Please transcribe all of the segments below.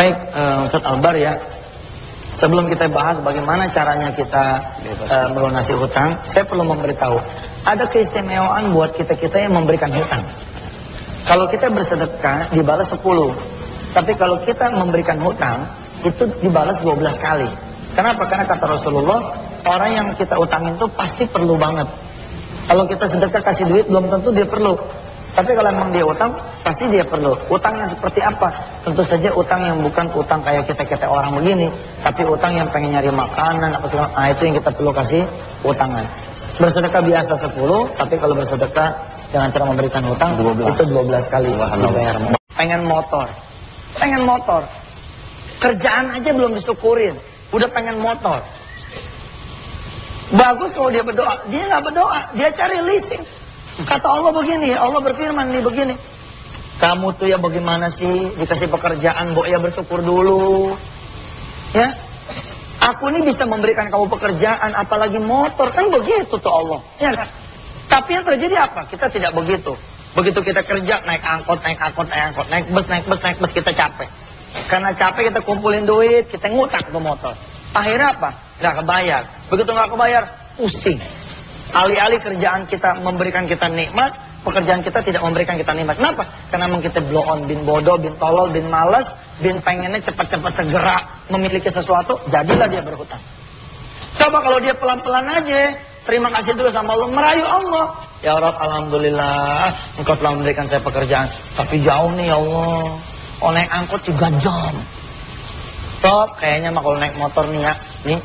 Baik, Ustaz Albar ya. Sebelum kita bahas bagaimana caranya kita melunasi hutang, saya perlu memberitahu, ada keistimewaan buat kita-kita yang memberikan hutang. Kalau kita bersedekah dibalas 10. Tapi kalau kita memberikan hutang itu dibalas 12 kali. Kenapa? Karena kata Rasulullah, orang yang kita utangin itu pasti perlu banget. Kalau kita sedekah kasih duit belum tentu dia perlu. Tapi kalau memang dia utang, pasti dia perlu. Utang yang seperti apa? Tentu saja utang yang bukan utang kayak kita-kita orang begini, tapi utang yang pengen nyari makanan apa segala. Nah, itu yang kita perlu kasih utangan. Bersedekah biasa 10, tapi kalau bersedekah dengan cara memberikan hutang 12. Itu 12 kali dibayar. Pengen motor. Kerjaan aja belum disyukurin, udah pengen motor. Bagus kalau dia berdoa. Dia nggak berdoa, dia cari leasing. Kata Allah begini, Allah berfirman nih begini. Kamu tuh ya bagaimana sih dikasih pekerjaan, ya bersyukur dulu. Ya, aku ini bisa memberikan kamu pekerjaan, apalagi motor, kan begitu tuh Allah. Ya kan? Tapi yang terjadi apa? Kita tidak begitu. Begitu kita kerja, naik angkot, naik bus, kita capek. Karena capek kita kumpulin duit, kita ngutang ke motor. Akhirnya apa? Nggak kebayar. Begitu nggak kebayar, pusing. Alih-alih kerjaan kita memberikan kita nikmat, pekerjaan kita tidak memberikan kita nikmat. Kenapa? Karena memang kita blow on, bin bodoh, bin tolol, bin malas, bin pengennya cepat-cepat segera memiliki sesuatu, jadilah dia berhutang. Coba kalau dia pelan-pelan aja, terima kasih dulu sama Allah, merayu Allah. Ya Rabb, alhamdulillah, Engkau telah memberikan saya pekerjaan, tapi jauh nih ya Allah. Oh, naik angkot 3 jam. Rob, kayaknya mah kalau naik motor nih ya,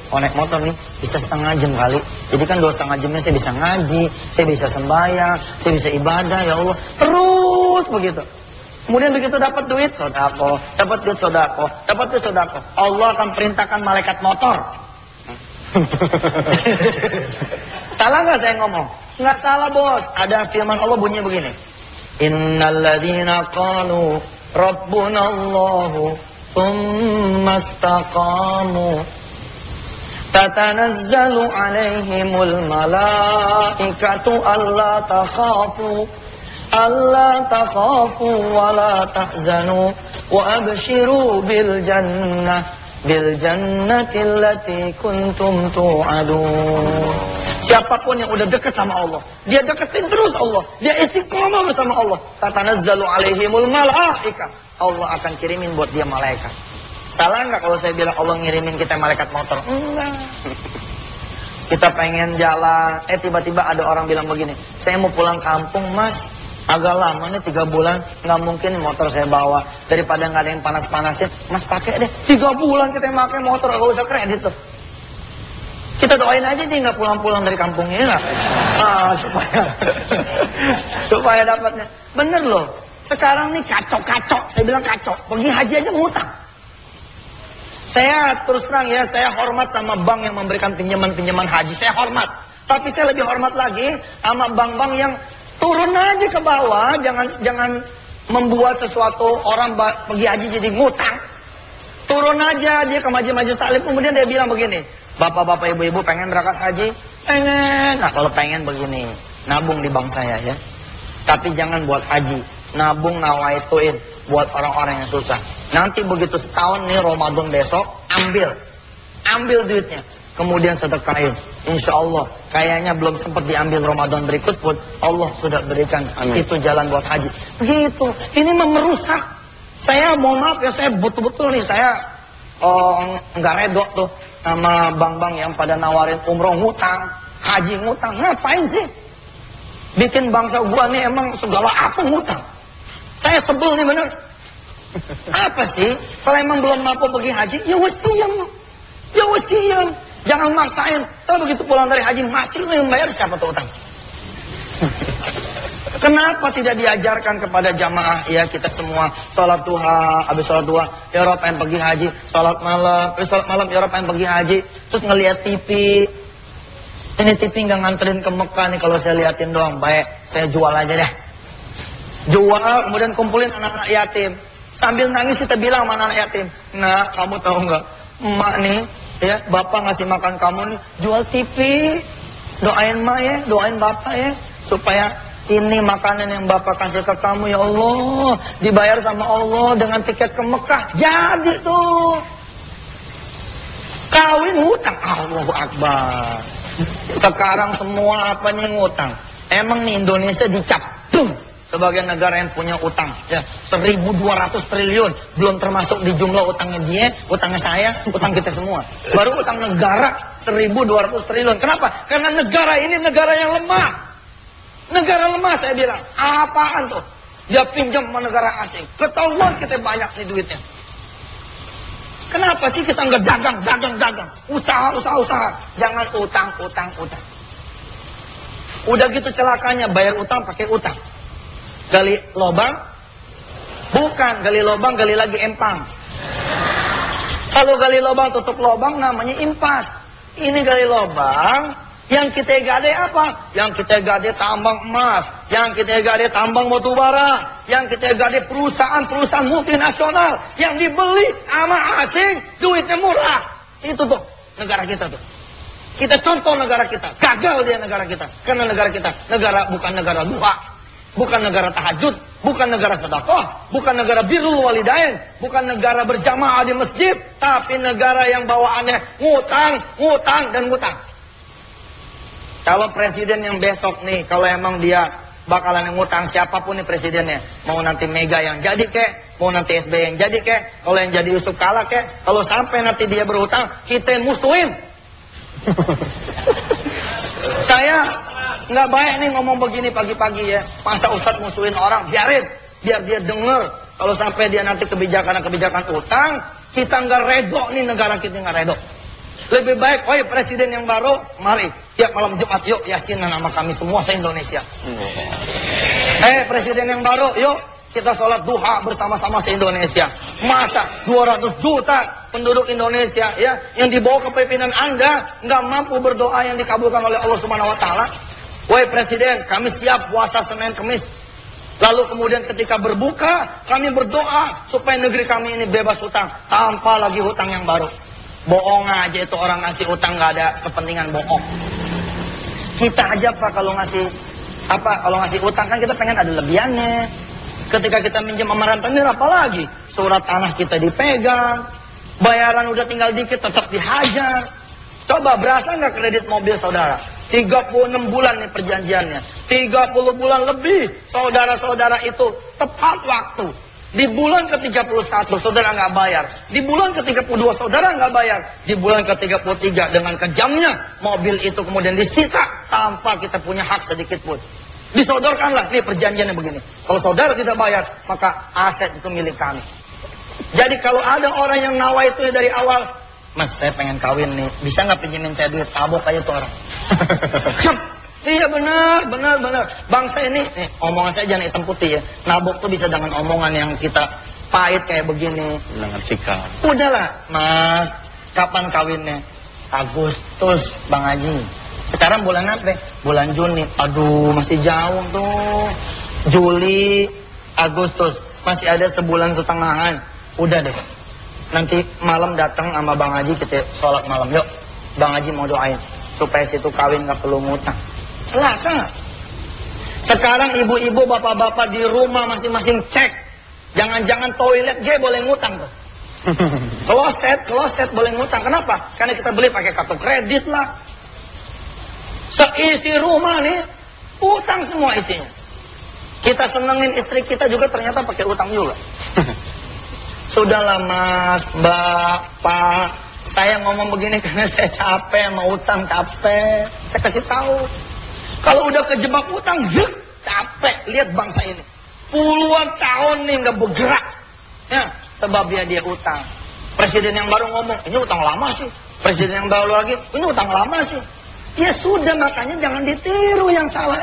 kalau naik motor nih bisa 1/2 jam kali. Jadi kan 2,5 jamnya saya bisa ngaji, saya bisa sembahyang, saya bisa ibadah, ya Allah. Terus begitu. Kemudian begitu dapat duit, sodako, dapat duit sodako, dapat duit sodako. Allah akan perintahkan malaikat motor. Salah nggak saya ngomong? Nggak salah bos. Ada firman Allah bunyinya begini. Innalladzina qalu rabbunallahu tsumma istaqamu tatanazzalu alaihimul malaikatu alla takhafu wa la tahzanu wa abshiru bil jannati allati kuntum tu'adun. Siapapun yang udah dekat sama Allah, dia deketin terus Allah, dia istiqomah bersama Allah, tatanazzalu alaihimul malaika, Allah akan kirimin buat dia malaikat. Salah nggak kalau saya bilang Allah ngirimin kita malaikat motor? Enggak. Kita pengen jalan, tiba-tiba ada orang bilang begini, saya mau pulang kampung mas, agak lama nih 3 bulan, nggak mungkin motor saya bawa, daripada nggak ada yang panas-panasin, mas pakai deh, 3 bulan kita pakai motor, nggak usah kredit tuh. Kita doain aja nih nggak pulang-pulang dari kampungnya nggak? supaya dapatnya. Bener loh. Sekarang nih kacau-kacau. Saya bilang kacau. Pergi haji aja ngutang. Saya terus terang ya, saya hormat sama bank yang memberikan pinjaman haji. Saya hormat. Tapi saya lebih hormat lagi sama bank-bank yang turun aja ke bawah. Jangan membuat sesuatu orang pergi haji jadi ngutang. Turun aja dia ke majelis taklim. Kemudian dia bilang begini. Bapak-bapak, ibu-ibu pengen berangkat haji? Pengen. Nah kalau pengen begini, nabung di bank saya ya. Tapi jangan buat haji. Nabung nawaituin buat orang-orang yang susah. Nanti begitu setahun nih Ramadan besok, ambil duitnya. Kemudian sedekahin. Insya Allah, kayaknya belum sempat diambil Ramadan berikut pun, Allah sudah berikan situ jalan buat haji. Begitu. Ini merusak. Saya mohon maaf ya, saya betul-betul nih, saya nggak redo tuh sama bank-bank yang pada nawarin umroh ngutang, haji ngutang. Ngapain sih? Bikin bangsa gua nih emang segala apa ngutang. Saya sebel nih bener. Apa sih? Kalau emang belum mampu pergi haji, ya wes diem. Jangan maksain. Kalau begitu pulang dari haji mati lu yang bayar, siapa tuh utang? Kenapa tidak diajarkan kepada jamaah ya kita semua sholat duha, habis sholat duha ya Rob pengen pergi haji, sholat malam ya Rob pengen pergi haji, terus ngelihat TV. Ini TV nggak nganterin ke Mekah nih, kalau saya liatin doang, baik saya jual aja deh. Jual, kemudian kumpulin anak-anak yatim. Sambil nangis kita bilang sama anak yatim, nah kamu tahu nggak, emak nih ya, bapak ngasih makan kamu nih, jual TV, doain emak ya, doain bapak ya, supaya ini makanan yang Bapak kasih ke kamu ya Allah, dibayar sama Allah dengan tiket ke Mekah. Jadi tuh. Kawin hutang, Allahu Akbar. Sekarang semua apanya ngutang. Emang nih Indonesia dicap sebagai negara yang punya utang ya, 1.200 triliun, belum termasuk di jumlah utangnya dia, utangnya saya, utang kita semua. Baru utang negara 1.200 triliun. Kenapa? Karena negara ini negara yang lemah. Negara lemah saya bilang. Apaan tuh? Dia pinjam sama negara asing. Ketahuan kita banyak nih duitnya. Kenapa sih kita nggak dagang? Usaha. Jangan utang. Udah gitu celakanya bayar utang pakai utang. Gali lobang? Bukan, gali lobang, gali lagi empang. Kalau gali lobang, tutup lobang namanya impas. Ini gali lobang, yang kita gade apa? Yang kita gade tambang emas, yang kita gade tambang batubara, yang kita gade perusahaan-perusahaan multinasional yang dibeli sama asing, duitnya murah. Itu tuh negara kita tuh. Kita contoh negara kita, gagal dia negara kita. Karena negara kita, bukan negara duha. Bukan negara tahajud, bukan negara sedekah, bukan negara birrul walidain, bukan negara berjamaah di masjid, tapi negara yang bawaannya ngutang. Kalau presiden yang besok nih, kalau emang dia bakalan ngutang, siapapun nih presidennya, mau nanti Mega yang jadi kek, mau nanti SBY yang jadi kek, kalau yang jadi Yusuf Kala kek, kalau sampai nanti dia berhutang, kita musuhin. Saya nggak baik nih ngomong begini pagi-pagi ya. Masa Ustadz musuhin orang, biarin, biar dia denger. Kalau sampai dia nanti kebijakan utang, kita nggak redo nih, negara kita nggak redo. Lebih baik, oi presiden yang baru, mari tiap malam Jumat yuk yasinan sama kami semua se-Indonesia. Presiden yang baru, yuk kita sholat duha bersama-sama se-Indonesia. Masa 200 juta penduduk Indonesia ya, yang dibawa kepemimpinan Anda nggak mampu berdoa yang dikabulkan oleh Allah Subhanahu Wa Taala. Woi presiden, kami siap puasa Senin Kemis. Lalu kemudian ketika berbuka, kami berdoa supaya negeri kami ini bebas hutang, tanpa lagi hutang yang baru. Bohong aja itu orang ngasih utang, nggak ada kepentingan bohong. Kita aja Pak kalau ngasih utang kan kita pengen ada lebihannya. Ketika kita minjem sama rentenir apalagi surat tanah kita dipegang, bayaran udah tinggal dikit tetap dihajar. Coba berasa nggak kredit mobil saudara? 36 bulan nih perjanjiannya, 30 bulan lebih saudara-saudara itu tepat waktu. Di bulan ke-31 saudara nggak bayar, di bulan ke-32 saudara nggak bayar, di bulan ke-33 dengan kejamnya mobil itu kemudian disita tanpa kita punya hak sedikit pun. Disodorkanlah, nih perjanjiannya begini. Kalau saudara tidak bayar, maka aset itu milik kami. Jadi kalau ada orang yang nawa itu dari awal, Mas saya pengen kawin nih, bisa nggak pinjemin saya duit? Tabok aja tuh orang. Iya benar. Bangsa ini, omongan saya jangan hitam putih ya. Nabok tuh bisa dengan omongan yang kita pahit kayak begini. Dengan sikap. Udahlah, Mas, kapan kawinnya? Agustus, Bang Haji. Sekarang bulan apa? Bulan Juni. Aduh, masih jauh tuh. Juli, Agustus, masih ada sebulan setengahan. Udah deh. Nanti malam datang sama Bang Haji, kita sholat malam. Yuk, Bang Haji mau doain supaya situ kawin gak perlu ngutang. Celaka gak? Sekarang ibu-ibu, bapak-bapak di rumah masing-masing cek. Jangan-jangan toilet dia boleh ngutang tuh. Kloset boleh ngutang. Kenapa? Karena kita beli pakai kartu kredit lah. Seisi rumah nih, utang semua isinya. Kita senengin istri kita juga ternyata pakai utang juga. Sudahlah Mas, Mbak, Pak, saya ngomong begini karena saya capek sama utang, capek. Saya kasih tahu. Kalau udah kejebak utang, capek. Lihat bangsa ini. Puluhan tahun nih nggak bergerak. Ya, sebabnya dia utang. Presiden yang baru ngomong, ini utang lama sih. Presiden yang baru lagi, ini utang lama sih. Ya sudah, makanya jangan ditiru yang salah.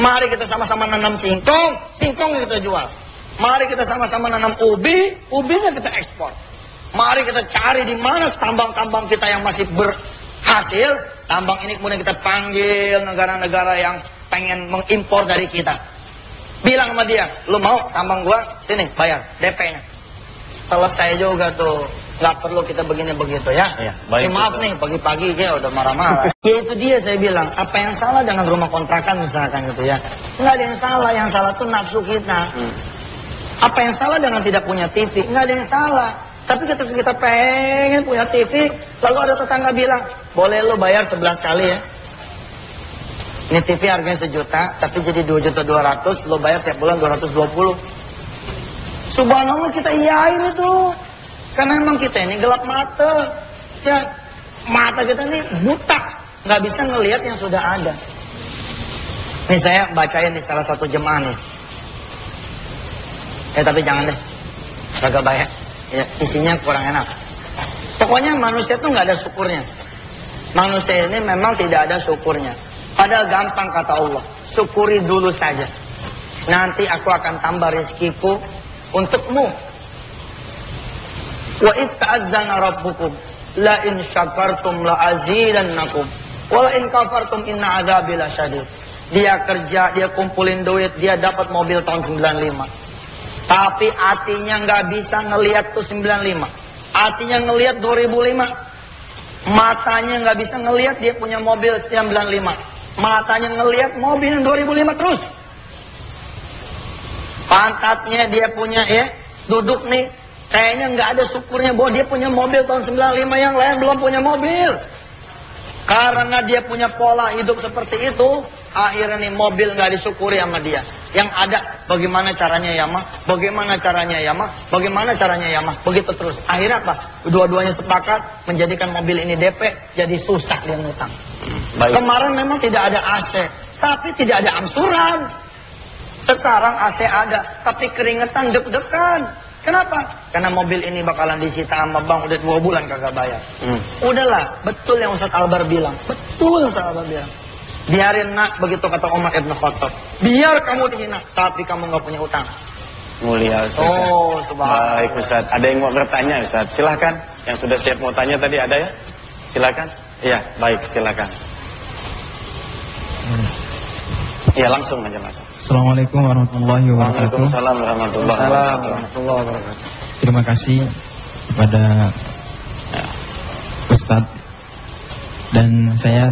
Mari kita sama-sama nanam singkong kita jual. Mari kita sama-sama nanam ubinya kita ekspor. Mari kita cari di mana tambang-tambang kita yang masih berhasil. Tambang ini kemudian kita panggil negara-negara yang pengen mengimpor dari kita. Bilang sama dia, lu mau tambang gua? Sini, bayar DP-nya. Selesai juga tuh. nggak perlu kita begini begitu ya. Iya, baik, Maaf nih pagi-pagi ya udah marah-marah. Ya itu dia saya bilang, apa yang salah dengan rumah kontrakan misalkan gitu ya? Nggak ada yang salah tuh nafsu kita. Apa yang salah dengan tidak punya TV? Nggak ada yang salah. Tapi ketika kita pengen punya TV, lalu ada tetangga bilang, boleh lo bayar 11 kali ya. Ini TV harganya 1 juta, tapi jadi 2.200.000, lo bayar tiap bulan 220. Subhanallah kita iyain itu. Karena emang kita ini gelap mata. Ya, mata kita ini buta. Nggak bisa ngelihat yang sudah ada. Nih saya bacain di salah satu jemaah nih. Tapi jangan deh. Kagak bayar. Ya, isinya kurang enak. Pokoknya manusia tuh nggak ada syukurnya. Manusia ini memang tidak ada syukurnya. Padahal gampang kata Allah. Syukuri dulu saja. Nanti aku akan tambah rezekiku untukmu. Wa id ta'adzana rabbukum la in syakartum la azidannakum wa la in kafartum inna adzabi lasyadid. Dia kerja, dia kumpulin duit, dia dapat mobil tahun 95. Tapi hatinya nggak bisa ngelihat tuh 95. Hatinya ngelihat 2005. Matanya nggak bisa ngelihat dia punya mobil 95. Matanya ngelihat mobil 2005 terus. Pantatnya dia punya ya, duduk nih, kayaknya nggak ada syukurnya bahwa dia punya mobil tahun 95, yang lain belum punya mobil. Karena dia punya pola hidup seperti itu, akhirnya nih mobil nggak disyukuri sama dia. Yang ada bagaimana caranya ya mah, bagaimana caranya ya mah, bagaimana caranya ya mah, begitu terus. Akhirnya apa? Dua-duanya sepakat menjadikan mobil ini DP, jadi susah dia ngutang. Kemarin memang tidak ada AC, tapi tidak ada angsuran. Sekarang AC ada, tapi keringetan deg-degan. Kenapa? Karena mobil ini bakalan disita sama bank udah 2 bulan kagak bayar. Udahlah, betul yang Ustaz Albar bilang. Betul Ustaz Albar bilang. Biarin nak, begitu kata Umar Ibn Khattab. Biar kamu dihina, tapi kamu nggak punya utang. Mulia Ustaz. Oh, subhanallah. Baik Ustaz. Ada yang mau bertanya Ustaz? Silahkan. Yang sudah siap mau tanya tadi ada ya? Silahkan. Iya, baik silakan. Iya langsung aja masuk. Assalamualaikum warahmatullahi wabarakatuh. Waalaikumsalam warahmatullahi wabarakatuh. Terima kasih kepada Ustadz. Dan saya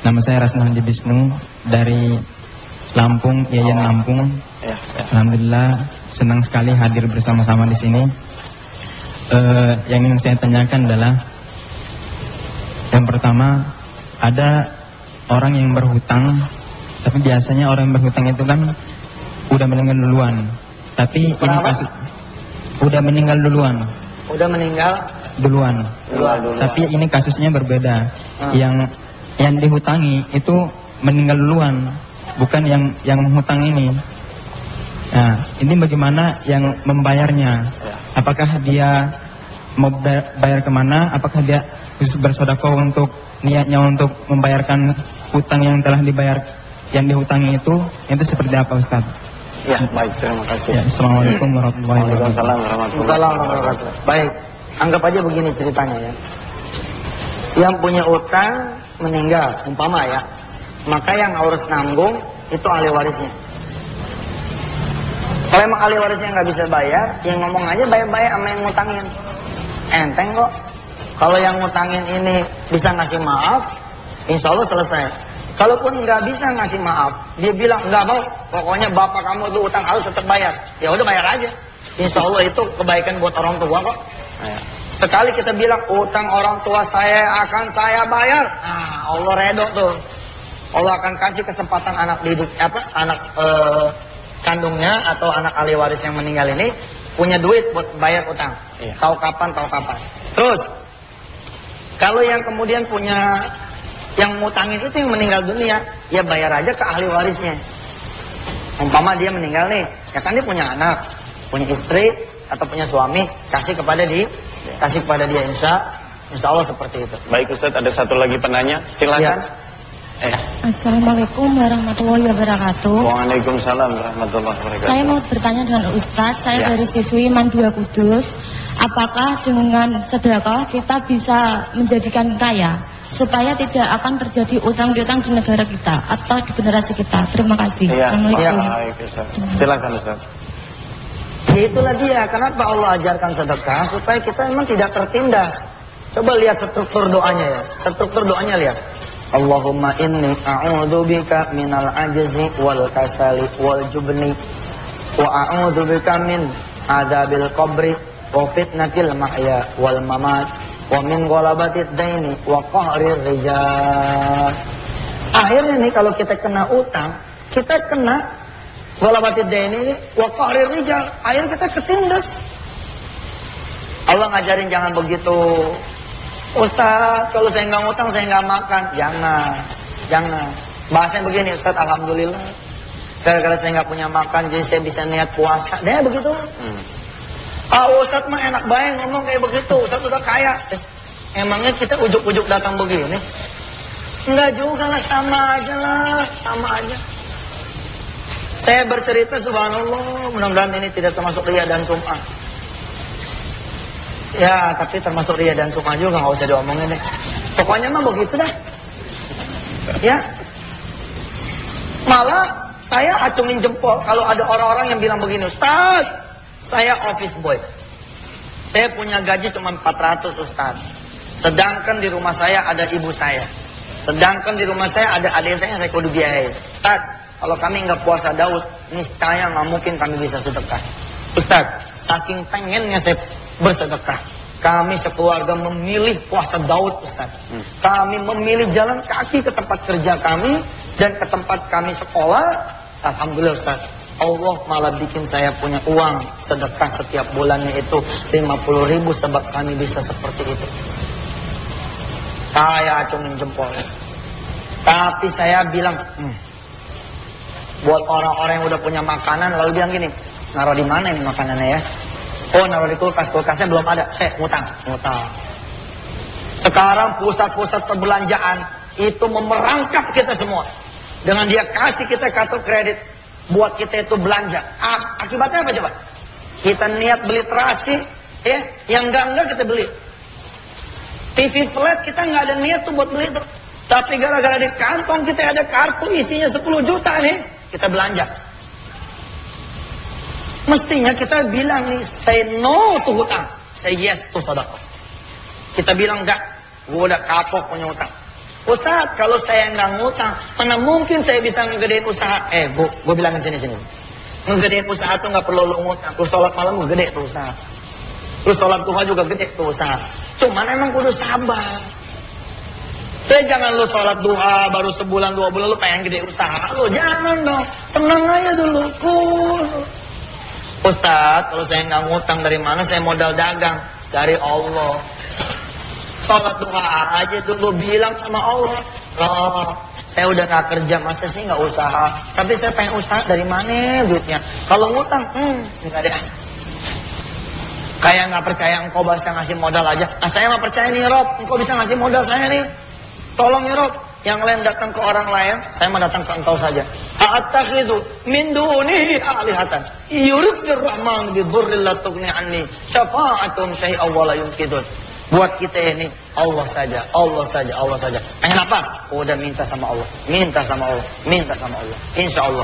nama saya Rasman Jibisnu dari Lampung, Yayan Lampung. Alhamdulillah senang sekali hadir bersama-sama di sini. Yang ingin saya tanyakan adalah, yang pertama, ada orang yang berhutang. Tapi biasanya orang yang berhutang itu kan udah meninggal duluan. Tapi ini kasus udah meninggal duluan. Udah meninggal duluan. Tapi ini kasusnya berbeda. Yang dihutangi itu meninggal duluan, bukan yang menghutang ini. Nah, ini bagaimana yang membayarnya? Apakah dia mau bayar kemana? Apakah dia bersedekah untuk niatnya untuk membayarkan hutang yang telah dibayar? Yang dihutangi itu seperti apa Ustaz? Ya, baik, terima kasih. Ya, Assalamualaikum warahmatullahi wabarakatuh. Waalaikumsalam warahmatullahi wabarakatuh. Baik, anggap aja begini ceritanya ya. Yang punya utang meninggal, umpama ya, maka yang harus nanggung itu ahli warisnya. Kalau emang ahli warisnya nggak bisa bayar, yang ngomong aja bayar-bayar sama yang ngutangin. Enteng kok. Kalau yang ngutangin ini bisa ngasih maaf, insya Allah selesai. Kalaupun nggak bisa ngasih maaf, dia bilang nggak mau, pokoknya bapak kamu tuh utang harus tetap bayar. Ya udah bayar aja. Insya Allah itu kebaikan buat orang tua kok. Sekali kita bilang utang orang tua saya akan saya bayar, nah Allah redo tuh. Allah akan kasih kesempatan anak kandungnya atau anak ahli waris yang meninggal ini punya duit buat bayar utang. Tahu kapan. Terus kalau yang kemudian punya yang ngutangin itu yang meninggal dunia, ya bayar aja ke ahli warisnya. Umpama dia meninggal nih, ya kan dia punya anak, punya istri atau punya suami, kasih kepada dia, insya Allah seperti itu. Baik Ustaz, ada satu lagi penanya, silakan. Assalamualaikum warahmatullahi wabarakatuh. Waalaikumsalam warahmatullahi wabarakatuh. Saya mau bertanya dengan Ustadz, saya dari siswi Mandua Kudus. Apakah dengan sedekah kita bisa menjadikan kaya supaya tidak akan terjadi utang piutang di negara kita atau di generasi kita? Terima kasih. Iya. Assalamualaikum. Baik Ustaz. Silakan Ustaz. Itulah dia, kenapa Allah ajarkan sedekah, supaya kita memang tidak tertindas. Coba lihat struktur doanya ya. Struktur doanya lihat. Allahumma inni a'udzubika minal ajzi wal kasali wal jubni wa a'udzubika min adzabil qabri wa fitnatil mahya wal mamat wa min ghalabatid daini wa qahrir rijal. Akhirnya nih kalau kita kena utang, kita kena ghalabatid daini wa qahrir rijal, akhirnya kita ketindas. Allah ngajarin jangan begitu. Ustaz, kalau saya nggak ngutang, saya nggak makan. Jangan. Bahasanya begini, Ustaz, alhamdulillah. Gara-gara saya nggak punya makan, jadi saya bisa niat puasa. Dia begitu. Ustaz mah enak banget ngomong kayak begitu. Ustaz udah kaya. Emangnya kita ujuk-ujuk datang begini? Enggak juga lah, sama aja. Saya bercerita, subhanallah, mudah-mudahan ini tidak termasuk riya dan sum'ah. Ya, tapi termasuk riya dan sum'ah juga, nggak usah diomongin deh. Pokoknya mah begitu dah. Ya. Malah saya acungin jempol kalau ada orang-orang yang bilang begini, Ustaz, saya office boy. Saya punya gaji cuma 400, Ustaz. Sedangkan di rumah saya ada ibu saya. Sedangkan di rumah saya ada adik saya kudu biayai. Ustaz, kalau kami nggak puasa Daud, niscaya nggak mungkin kami bisa sedekah. Ustaz, saking pengennya saya bersedekah, kami sekeluarga memilih puasa Daud, Ustaz. Kami memilih jalan kaki ke tempat kerja kami dan ke tempat kami sekolah. Alhamdulillah, Ustaz, Allah malah bikin saya punya uang sedekah setiap bulannya itu 50.000 sebab kami bisa seperti itu. Saya acungin jempol. Tapi saya bilang, buat orang-orang yang udah punya makanan, lalu bilang gini, naruh di mana ini makanannya ya? Oh, naruh di kulkas, kulkasnya belum ada. Ngutang. Sekarang pusat-pusat perbelanjaan itu memerangkap kita semua. Dengan dia kasih kita kartu kredit, buat kita itu belanja. Akibatnya apa coba? Kita niat beli terasi, ya, yang enggak kita beli. TV flat kita nggak ada niat tuh buat beli itu. Tapi gara-gara di kantong kita ada kartu isinya 10 juta nih, kita belanja. Mestinya kita bilang nih, say no to hutang, say yes to sedekah. Kita bilang enggak, gue udah kapok punya hutang. Ustaz, kalau saya nggak ngutang, mana mungkin saya bisa ngegedein usaha? Gue bilangin sini. Ngegedein usaha tuh nggak perlu lu ngutang. Lu sholat malam gue gede tuh usaha. Lu sholat duha juga gede tuh usaha. Cuman emang kudu sabar. Jangan lu sholat duha baru sebulan 2 bulan lu pengen gede usaha. Lu jangan dong, tenang aja dulu. Ustaz, kalau saya nggak ngutang dari mana? Saya modal dagang dari Allah. Sholat duha aja dulu, bilang sama Allah, Roh, saya udah nggak kerja, masa sih nggak usaha? Tapi saya pengen usaha, dari mana duitnya? Kalau ngutang, nggak ada. Kayak nggak percaya engkau bisa ngasih modal aja. Nah, saya mah percaya nih, Rob, engkau bisa ngasih modal saya nih. Tolong ya, Rob. Yang lain datang ke orang lain, saya mau datang ke engkau saja. A'attakhidhu min dunihi alihatan yuridur rahman bi dhurril la tughni anni syafa'atum syai'a wa la yunqidun. Buat kita ini Allah saja. Pengen apa? Udah minta sama Allah. Insya Allah.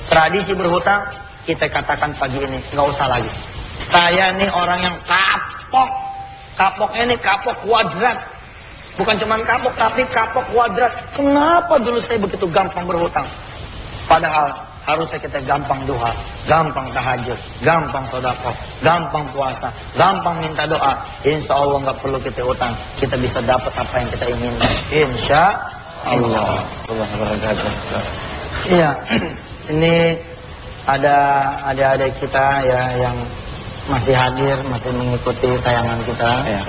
Tradisi berhutang kita katakan pagi ini nggak usah lagi. Saya nih orang yang kapok. Kapoknya ini kapok kuadrat. Bukan cuma kapok, tapi kapok kuadrat. Kenapa dulu saya begitu gampang berhutang? Padahal harusnya kita gampang duha, gampang tahajud, gampang sedekah, gampang puasa, gampang minta doa. Insya Allah nggak perlu kita utang, kita bisa dapat apa yang kita inginkan. Insya Allah. Iya, ini ada adik-adik kita ya yang masih hadir, masih mengikuti tayangan kita. Ya.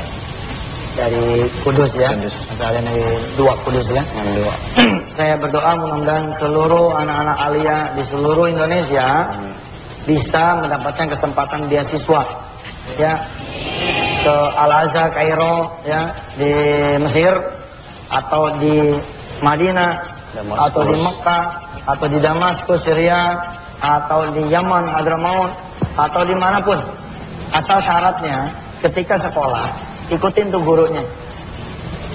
Dari Kudus ya, asalnya dari 2 Kudus ya. 2. Saya berdoa mudah-mudahan seluruh anak-anak alia di seluruh Indonesia bisa mendapatkan kesempatan beasiswa ya ke Al-Azhar Kairo ya di Mesir atau di Madinah atau di Mekah atau di Damaskus Syria atau di Yaman Hadramaut atau dimanapun, asal syaratnya ketika sekolah ikutin tuh gurunya.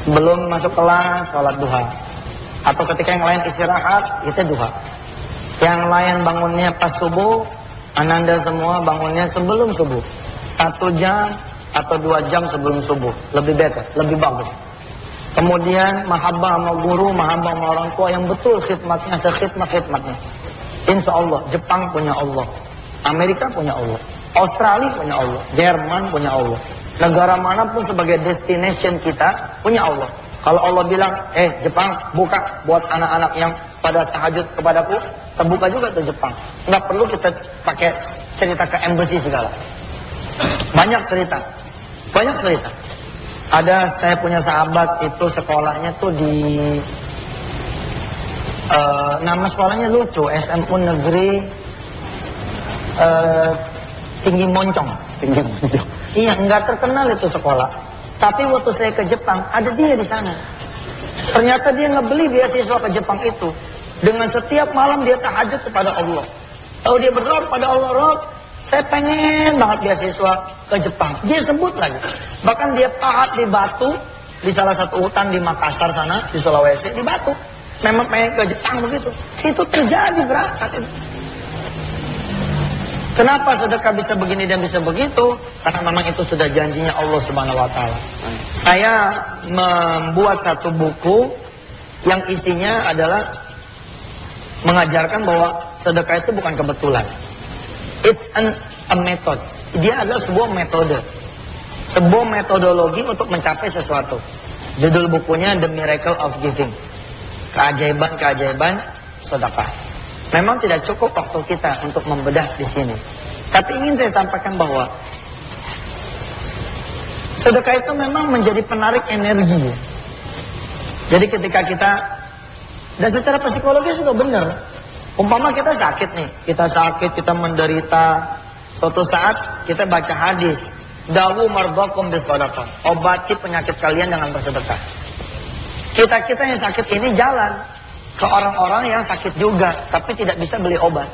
Sebelum masuk kelas, sholat duha. Atau ketika yang lain istirahat, itu duha. Yang lain bangunnya pas subuh, Ananda semua bangunnya sebelum subuh. 1 jam atau 2 jam sebelum subuh. Lebih better, lebih bagus. Kemudian mahabbah sama guru, mahabbah sama orang tua yang betul khidmatnya, sekhidmat-khidmatnya. Insya Allah, Jepang punya Allah, Amerika punya Allah, Australia punya Allah, Jerman punya Allah. Negara manapun sebagai destination kita punya Allah. Kalau Allah bilang, Jepang buka buat anak-anak yang pada tahajud kepadaku, terbuka juga tuh Jepang. Nggak perlu kita pakai cerita ke embassy segala. Banyak cerita. Saya punya sahabat itu sekolahnya tuh di nama sekolahnya lucu, SMU Negeri Tinggi Moncong. Iya, nggak terkenal itu sekolah. Tapi waktu saya ke Jepang, ada dia di sana. Ternyata dia ngebeli beasiswa ke Jepang itu. Dengan setiap malam dia tahajud kepada Allah. Lalu dia berdoa kepada Allah, Rob, saya pengen banget beasiswa ke Jepang. Dia sebut lagi. Bahkan dia pahat di batu, di salah satu hutan di Makassar sana, di Sulawesi, di batu. Memang pengen ke Jepang begitu. Itu terjadi berangkat itu. Kenapa sedekah bisa begini dan bisa begitu? Karena memang itu sudah janjinya Allah Subhanahu wa taala. Saya membuat satu buku yang isinya adalah mengajarkan bahwa sedekah itu bukan kebetulan. It's a method. Dia adalah sebuah metode. Sebuah metodologi untuk mencapai sesuatu. Judul bukunya The Miracle of Giving. Keajaiban-keajaiban sedekah. Memang tidak cukup waktu kita untuk membedah di sini. Tapi ingin saya sampaikan bahwa sedekah itu memang menjadi penarik energi. Jadi ketika kita, dan secara psikologis juga benar. Umpama kita sakit nih, kita menderita. Suatu saat kita baca hadis, dawu mardakum bisadaqah, obati penyakit kalian dengan bersedekah. Kita yang sakit ini jalan ke orang-orang yang sakit juga, tapi tidak bisa beli obat.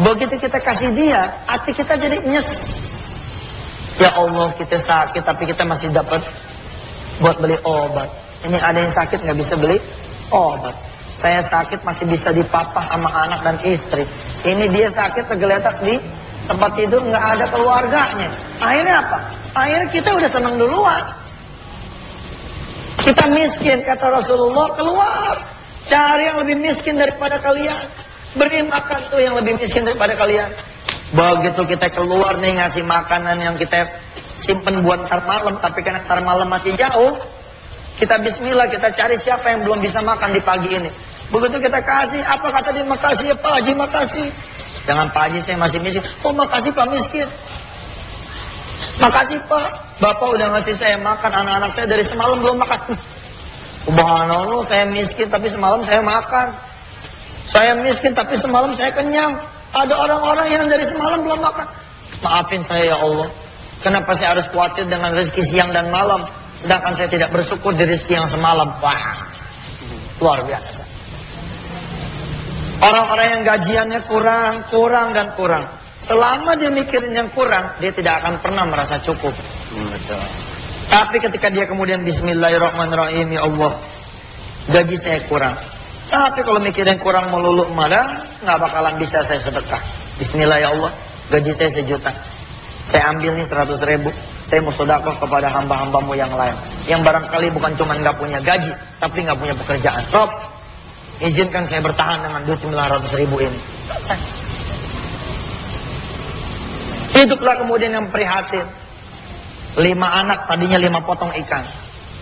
Begitu kita kasih dia, hati kita jadi nyes. Ya Allah, kita sakit tapi kita masih dapat buat beli obat. Ini ada yang sakit nggak bisa beli obat. Saya sakit masih bisa dipapah sama anak dan istri. Ini dia sakit tergeletak di tempat tidur, nggak ada keluarganya. Akhirnya apa? Akhirnya kita udah senang duluan. Kita miskin, kata Rasulullah, keluar. Cari yang lebih miskin daripada kalian. Beri makan tuh yang lebih miskin daripada kalian. Begitu kita keluar nih ngasih makanan yang kita simpen buat ntar malam, tapi karena ntar malam masih jauh, kita bismillah, kita cari siapa yang belum bisa makan di pagi ini. Begitu kita kasih, apa kata dia? Makasih ya Pak Haji, makasih. Jangan Pak Haji, saya masih miskin. Oh makasih Pak miskin. Makasih Pak, Bapak udah ngasih saya makan, anak-anak saya dari semalam belum makan. Subhanallah, saya miskin tapi semalam saya makan. Saya miskin tapi semalam saya kenyang. Ada orang-orang yang dari semalam belum makan. Maafin saya ya Allah. Kenapa saya harus khawatir dengan rezeki siang dan malam, sedangkan saya tidak bersyukur di rezeki yang semalam. Wah, luar biasa. Orang-orang yang gajiannya kurang dan kurang. Selama dia mikirin yang kurang, dia tidak akan pernah merasa cukup. Betul. Tapi ketika dia kemudian bismillahirrahmanirrahim, ya Allah, gaji saya kurang. Tapi kalau mikirin kurang melulu marah, nggak bakalan bisa saya sedekah. Bismillah ya Allah, gaji saya 1 juta. Saya ambil nih 100.000. Saya mau sedekah kepada hamba-hambamu yang lain. Yang barangkali bukan cuma nggak punya gaji, tapi nggak punya pekerjaan. Rob, izinkan saya bertahan dengan duit 900.000 ini. Selesai. Hiduplah kemudian yang prihatin. 5 anak, tadinya 5 potong ikan.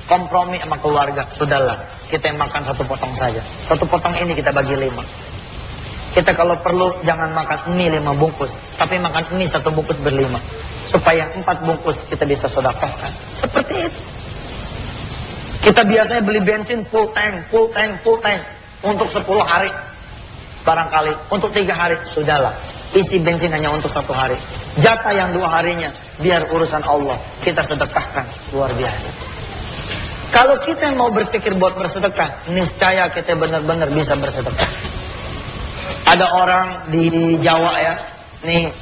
Kompromi sama keluarga, sudahlah, kita yang makan 1 potong saja. 1 potong ini kita bagi 5. Kita kalau perlu jangan makan mie 5 bungkus, tapi makan mie 1 bungkus ber-5, supaya 4 bungkus kita bisa sedekahkan. Seperti itu. Kita biasanya beli bensin full tank untuk 10 hari. Barangkali untuk 3 hari, sudahlah, isi bensin hanya untuk 1 hari. Jatah yang 2 harinya biar urusan Allah kita sedekahkan. Luar biasa. Kalau kita mau berpikir buat bersedekah, niscaya kita benar-benar bisa bersedekah. Ada orang di Jawa ya, nih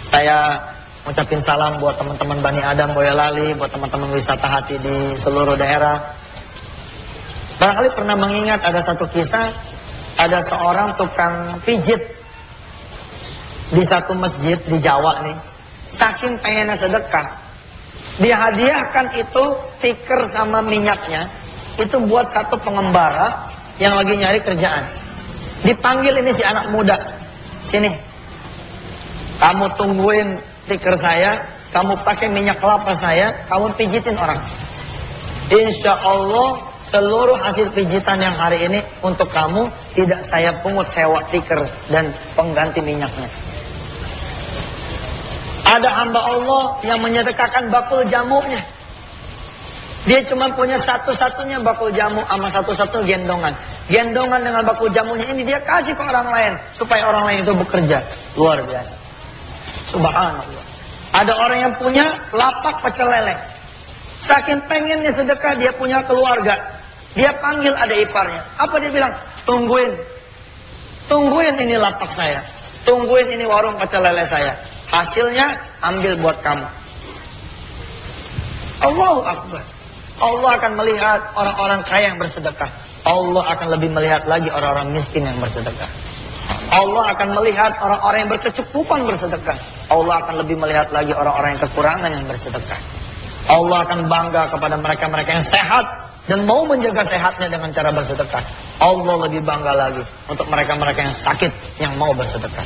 saya ngucapin salam buat teman-teman Bani Adam Boyolali, buat teman-teman wisata hati di seluruh daerah. Barangkali pernah mengingat ada satu kisah, ada seorang tukang pijit di satu masjid di Jawa nih, saking pengennya sedekah, dia hadiahkan itu tikar sama minyaknya, itu buat satu pengembara yang lagi nyari kerjaan. Dipanggil ini si anak muda, sini, kamu tungguin tikar saya, kamu pakai minyak kelapa saya, kamu pijitin orang. Insya Allah seluruh hasil pijitan yang hari ini untuk kamu, tidak saya pungut sewa tikar dan pengganti minyaknya. Ada hamba Allah yang menyedekahkan bakul jamunya. Dia cuma punya satu-satunya bakul jamu sama satu-satu gendongan. Gendongan dengan bakul jamunya ini dia kasih ke orang lain supaya orang lain itu bekerja. Luar biasa. Subhanallah. Ada orang yang punya lapak pecel lele. Saking pengennya sedekah, dia punya keluarga. Dia panggil ada iparnya. Apa dia bilang? Tungguin. Tungguin ini lapak saya. Tungguin ini warung pecel lele saya. Hasilnya ambil buat kamu. Allahu Akbar. Allah akan melihat orang-orang kaya yang bersedekah. Allah akan lebih melihat lagi orang-orang miskin yang bersedekah. Allah akan melihat orang-orang yang berkecukupan bersedekah. Allah akan lebih melihat lagi orang-orang yang kekurangan yang bersedekah. Allah akan bangga kepada mereka-mereka yang sehat dan mau menjaga sehatnya dengan cara bersedekah. Allah lebih bangga lagi untuk mereka-mereka yang sakit yang mau bersedekah.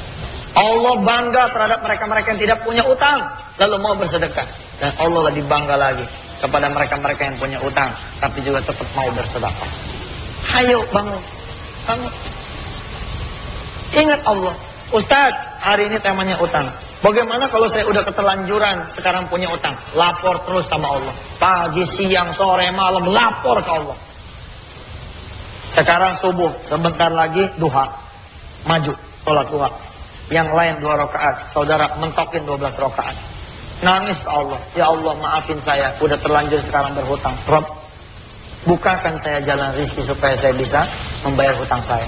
Allah bangga terhadap mereka-mereka yang tidak punya utang lalu mau bersedekah. Dan Allah lebih bangga lagi kepada mereka-mereka yang punya utang tapi juga tetap mau bersedekah. Ayo bangun, bangun. Ingat Allah. Ustaz, hari ini temanya utang. Bagaimana kalau saya udah keterlanjuran sekarang punya utang? Lapor terus sama Allah. Pagi, siang, sore, malam lapor ke Allah. Sekarang subuh, sebentar lagi duha. Maju, sholat duha. Yang lain 2 rakaat, saudara mentokin 12 rakaat. Nangis ke Allah, ya Allah maafin saya, udah terlanjur sekarang berhutang. Rob, bukakan saya jalan rezeki supaya saya bisa membayar hutang saya.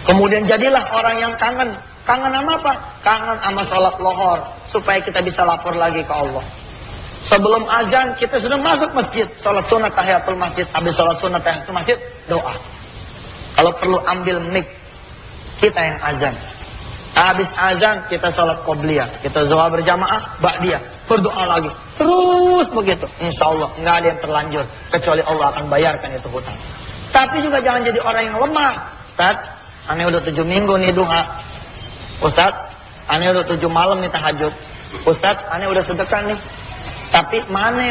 Kemudian jadilah orang yang kangen. Kangen sama apa? Kangen sama sholat lohor, supaya kita bisa lapor lagi ke Allah. Sebelum azan kita sudah masuk masjid, sholat sunat tahiyatul masjid. Habis sholat sunat tahiyatul masjid, doa. Kalau perlu ambil mic, kita yang azan. Habis azan kita sholat qobliyah, kita zuhur berjamaah, ba'diyah, berdoa lagi. Terus begitu, insya Allah nggak ada yang terlanjur kecuali Allah akan bayarkan itu hutang. Tapi juga jangan jadi orang yang lemah. Ustaz, aneh udah 7 minggu nih duha. Ustaz, aneh udah 7 malam nih tahajud. Ustaz, aneh udah sedekah nih. Tapi mane.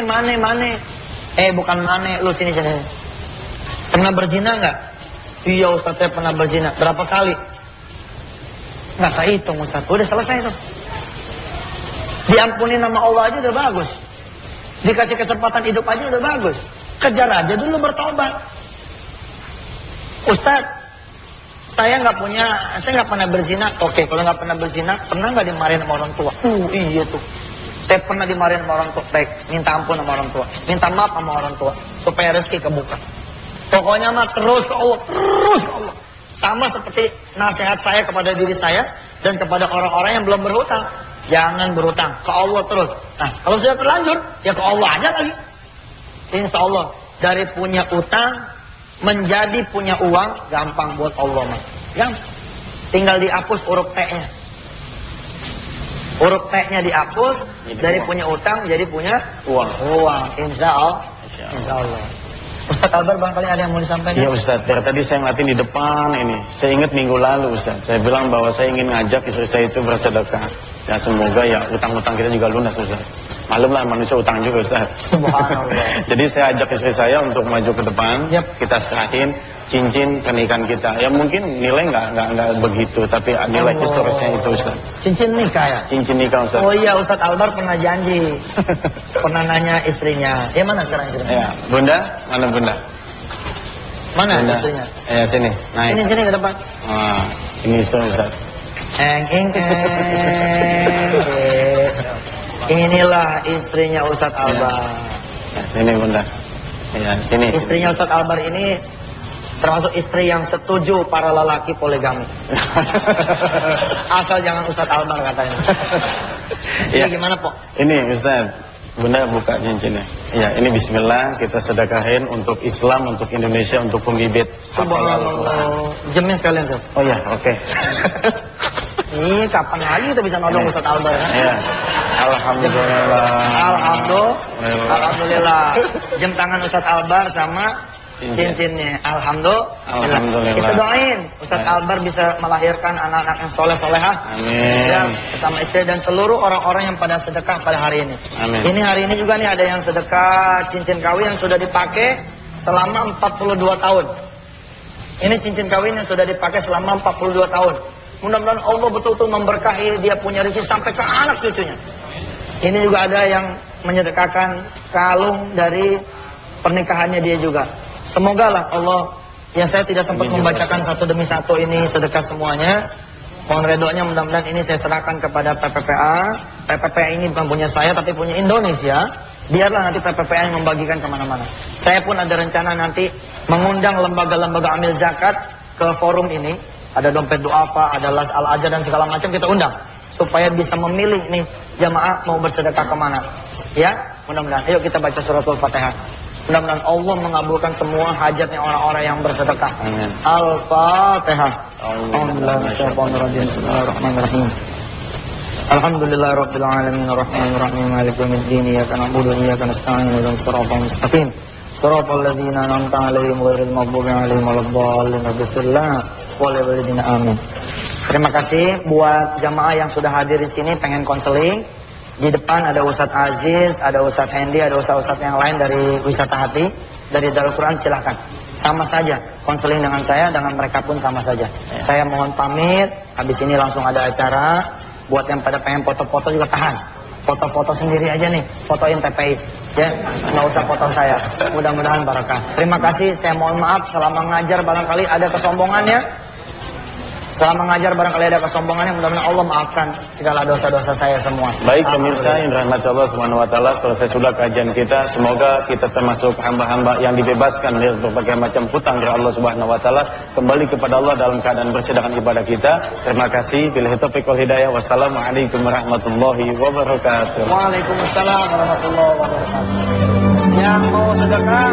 Bukan mane, lu sini. Pernah berzina nggak? Iya Ustaz, saya pernah berzina. Berapa kali? Nggak saya hitung Ustaz, udah selesai tuh. Diampuni nama Allah aja udah bagus. Dikasih kesempatan hidup aja udah bagus. Kejar aja dulu bertobat. Ustaz, saya nggak pernah berzina. Oke, kalau nggak pernah berzina, pernah nggak dimarahin sama orang tua? Iya tuh. Saya pernah dimarahin sama orang tua. Baik, minta ampun sama orang tua. Minta maaf sama orang tua. Supaya rezeki kebuka. Pokoknya mah terus ke Allah. Terus ke Allah. Sama seperti nasihat saya kepada diri saya dan kepada orang-orang yang belum berhutang. Jangan berhutang, ke Allah terus. Nah, kalau sudah terlanjur, ya ke Allah aja lagi. Insya Allah, dari punya utang menjadi punya uang, gampang buat Allah mah. Gampang. Tinggal dihapus huruf T-nya. Huruf T-nya dihapus, dari punya utang jadi punya uang. Insya Allah. Insya Allah. Ustaz Albar barangkali ada yang mau disampaikan? Iya Ustaz, dari tadi saya ngeliatin di depan ini. Saya ingat minggu lalu Ustaz, saya bilang bahwa saya ingin ngajak istri saya itu bersedekah. Ya semoga ya utang-utang kita juga lunas Ustaz. Malum lah manusia utang juga Ustaz. Subhanallah. Jadi saya ajak istri saya untuk maju ke depan. Kita serahin cincin pernikahan kita. Ya mungkin nilai nggak begitu, tapi nilai historisnya itu Ustaz. Cincin nikah ya? Cincin nikah Ustaz. Oh iya, Ustaz Albar pernah janji. Pernah nanya istrinya. Ya mana sekarang istrinya? Ya, Bunda, mana Bunda? Mana Bunda. istrinya? Ya sini, naik. Sini ke depan. Ah, ini istri Ustaz. Inilah istrinya Ustaz Albar. Ya, sini Bunda. Ya, sini. Istrinya Ustaz Albar ini termasuk istri yang setuju para lelaki poligami. Asal jangan Ustaz Albar katanya. Ini gimana Pok? Ini Ustaz, Bunda buka cincinnya. Ya, ini bismillah kita sedekahin untuk Islam, untuk Indonesia, untuk pembibit. Subhanallah. Jamin sekalian Ustaz. Oh ya, oke. Ih, kapan lagi kita bisa nodong Ustaz Albar kan? Iya. Alhamdulillah. Alhamdulillah. Jam tangan Ustaz Albar sama cincinnya. Alhamdulillah. Kita doain Ustaz Albar bisa melahirkan anak-anak yang soleh-solehah. Amin. Ya, bersama istri dan seluruh orang-orang yang pada sedekah pada hari ini. Amin. Ini hari ini juga nih ada yang sedekah cincin kawin yang sudah dipakai selama 42 tahun. Ini cincin kawin yang sudah dipakai selama 42 tahun. Mudah-mudahan Allah betul-betul memberkahi dia punya rezeki sampai ke anak cucunya. Ini juga ada yang menyedekahkan kalung dari pernikahannya dia juga. Semoga lah Allah, ya saya tidak sempat membacakan satu demi satu ini sedekah semuanya. Mohon redonya, mudah-mudahan ini saya serahkan kepada PPPA. PPPA ini bukan punya saya tapi punya Indonesia. Biarlah nanti PPPA yang membagikan kemana-mana. Saya pun ada rencana nanti mengundang lembaga-lembaga amil zakat ke forum ini. Ada dompet duafa, ada las al-ajar dan segala macam kita undang. Supaya bisa memilih nih jamaah mau bersedekah kemana. Ya, mudah-mudahan. Ayo kita baca suratul Fatihah. Mudah-mudahan Allah mengabulkan semua hajatnya orang-orang yang bersedekah. Amin. Al-Fatihah. Bismillahirrahmanirrahim. Alhamdulillahirabbil alamin arrahmanirrahim maliki yaumiddin iyyaka na'budu wa iyyaka nasta'in ihdinas siratal mustaqim siratal ladzina an'amta 'alaihim ghairil maghdubi 'alaihim waladdallin amin. Terima kasih buat jamaah yang sudah hadir di sini pengen konseling. Di depan ada Ustadz Aziz, ada Ustadz Hendy, ada Ustadz yang lain dari Wisata Hati, dari Darul Quran, silahkan. Sama saja, konseling dengan saya, dengan mereka pun sama saja. Saya mohon pamit, habis ini langsung ada acara. Buat yang pada pengen foto-foto juga tahan. Foto-foto sendiri aja nih, fotoin TPI. Ya, nggak usah foto saya. Mudah-mudahan barakah. Terima kasih, saya mohon maaf selama ngajar barangkali ada kesombongannya. Selama mengajar barangkali ada kesombongannya, mudah-mudahan Allah maafkan segala dosa-dosa saya semua. Baik pemirsa yang dirahmati Allah Subhanahu wa taala, selesai sudah kajian kita. Semoga kita termasuk hamba-hamba yang dibebaskan dari berbagai macam hutang dari Allah Subhanahu wa taala, kembali kepada Allah dalam keadaan bersih dengan ibadah kita. Terima kasih. Billahi taufiq wal hidayah. Wassalamualaikum warahmatullahi wabarakatuh. Waalaikumsalam warahmatullahi wabarakatuh. Yang mau sedekah